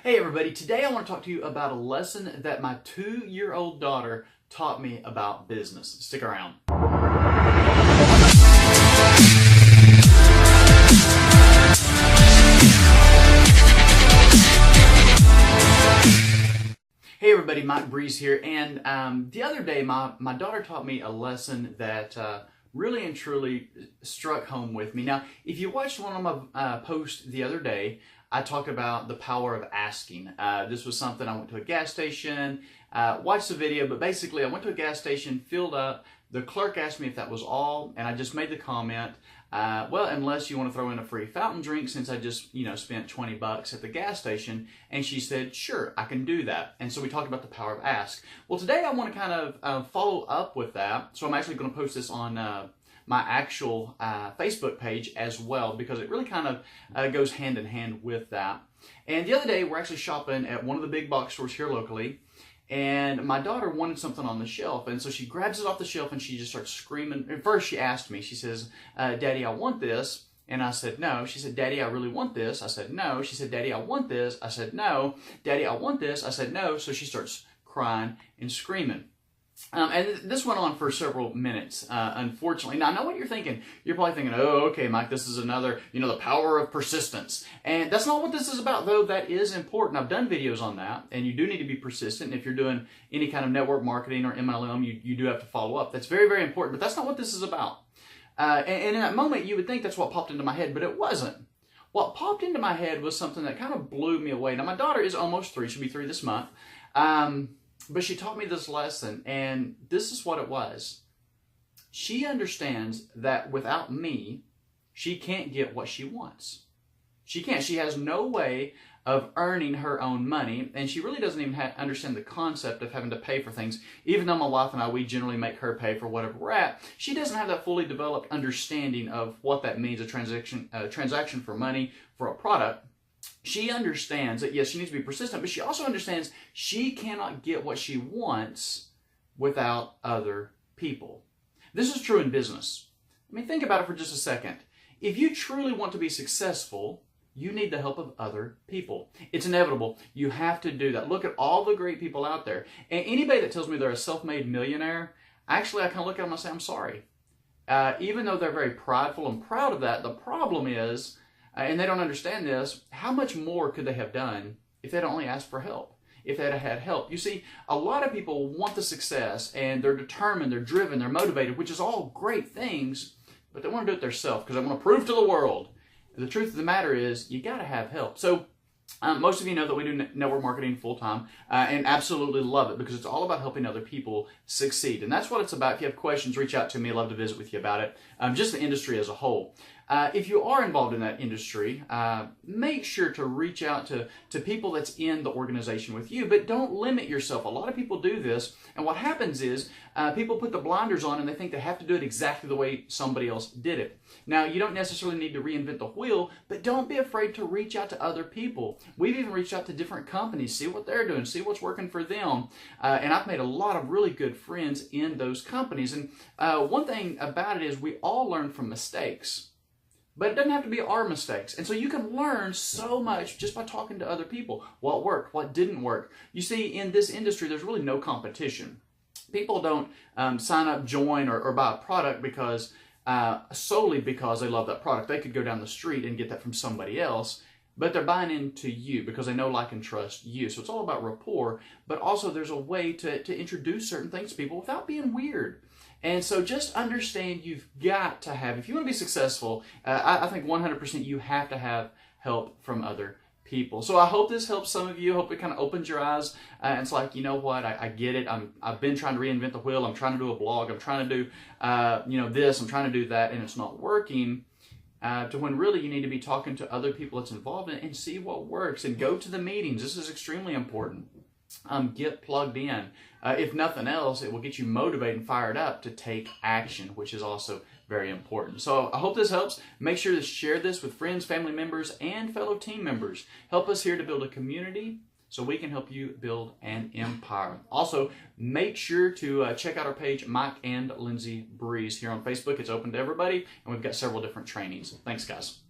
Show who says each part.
Speaker 1: Hey everybody, today I want to talk to you about a lesson that my 2-year-old daughter taught me about business. Stick around. Hey everybody, Mike Breeze here, and the other day my daughter taught me a lesson that really and truly struck home with me. Now, if you watched one of my posts the other day, I talked about the power of asking. This was something I went to a gas station, watched the video, but basically I went to a gas station, filled up, the clerk asked me if that was all, and I just made the comment, well, unless you want to throw in a free fountain drink, since I just, spent 20 bucks at the gas station. And she said, sure, I can do that. And so we talked about the power of ask. Well, today I want to kind of follow up with that. So I'm actually going to post this on my actual Facebook page as well, because it really kind of goes hand in hand with that. And the other day, we're actually shopping at one of the big box stores here locally, and my daughter wanted something on the shelf, and so she grabs it off the shelf and she just starts screaming. At first she asked me, she says, Daddy, I want this. And I said, no. She said, Daddy, I really want this. I said, no. She said, Daddy, I want this. I said, no. Daddy, I want this. I said, no. So she starts crying and screaming. And this went on for several minutes, unfortunately. Now, I know what you're thinking. You're probably thinking, oh, okay, Mike, this is another, the power of persistence. And that's not what this is about, though that is important. I've done videos on that, and you do need to be persistent. And if you're doing any kind of network marketing or MLM, you do have to follow up. That's very, very important, but that's not what this is about. And in that moment, you would think that's what popped into my head, but it wasn't. What popped into my head was something that kind of blew me away. Now, my daughter is almost 3. She'll be 3 this month. But she taught me this lesson, and this is what it was. She understands that without me, she can't get what she wants. She can't. She has no way of earning her own money, and she really doesn't even understand the concept of having to pay for things. Even though my wife and I, we generally make her pay for whatever we're at, she doesn't have that fully developed understanding of what that means, a transaction for money, for a product. She understands that, yes, she needs to be persistent, but she also understands she cannot get what she wants without other people. This is true in business. I mean, think about it for just a second. If you truly want to be successful, you need the help of other people. It's inevitable. You have to do that. Look at all the great people out there. And anybody that tells me they're a self-made millionaire, actually, I kind of look at them and say, I'm sorry. Even though they're very prideful and proud of that, the problem is, and they don't understand this, how much more could they have done if they'd only asked for help, if they'd had help? You see, a lot of people want the success, and they're determined, they're driven, they're motivated, which is all great things, but they want to do it themselves because they want to prove to the world. And the truth of the matter is, you got to have help. So most of you know that we do network marketing full-time, and absolutely love it because it's all about helping other people succeed. And that's what it's about. If you have questions, reach out to me. I'd love to visit with you about it. Just the industry as a whole. If you are involved in that industry, make sure to reach out to people that's in the organization with you, but don't limit yourself. A lot of people do this, and what happens is people put the blinders on and they think they have to do it exactly the way somebody else did it. Now, you don't necessarily need to reinvent the wheel, but don't be afraid to reach out to other people. We've even reached out to different companies, see what they're doing, see what's working for them, and I've made a lot of really good friends in those companies. And one thing about it is we all learn from mistakes. But it doesn't have to be our mistakes. And so you can learn so much just by talking to other people. What worked, what didn't work. You see, in this industry, there's really no competition. People don't sign up, join, or buy a product because solely because they love that product. They could go down the street and get that from somebody else, but they're buying into you because they know, like, and trust you. So it's all about rapport, but also there's a way to introduce certain things to people without being weird. And so just understand you've got to have, if you want to be successful, I think 100% you have to have help from other people. So I hope this helps some of you. I hope it kind of opens your eyes. And it's like, you know what, I get it. I've been trying to reinvent the wheel. I'm trying to do a blog. I'm trying to do, this. I'm trying to do that, and it's not working. To when really you need to be talking to other people that's involved in it and see what works. And go to the meetings. This is extremely important. Get plugged in. If nothing else, it will get you motivated and fired up to take action, which is also very important. So I hope this helps. Make sure to share this with friends, family members, and fellow team members. Help us here to build a community so we can help you build an empire. Also, make sure to check out our page, Mike and Lindsay Breeze, here on Facebook. It's open to everybody, and we've got several different trainings. Thanks, guys.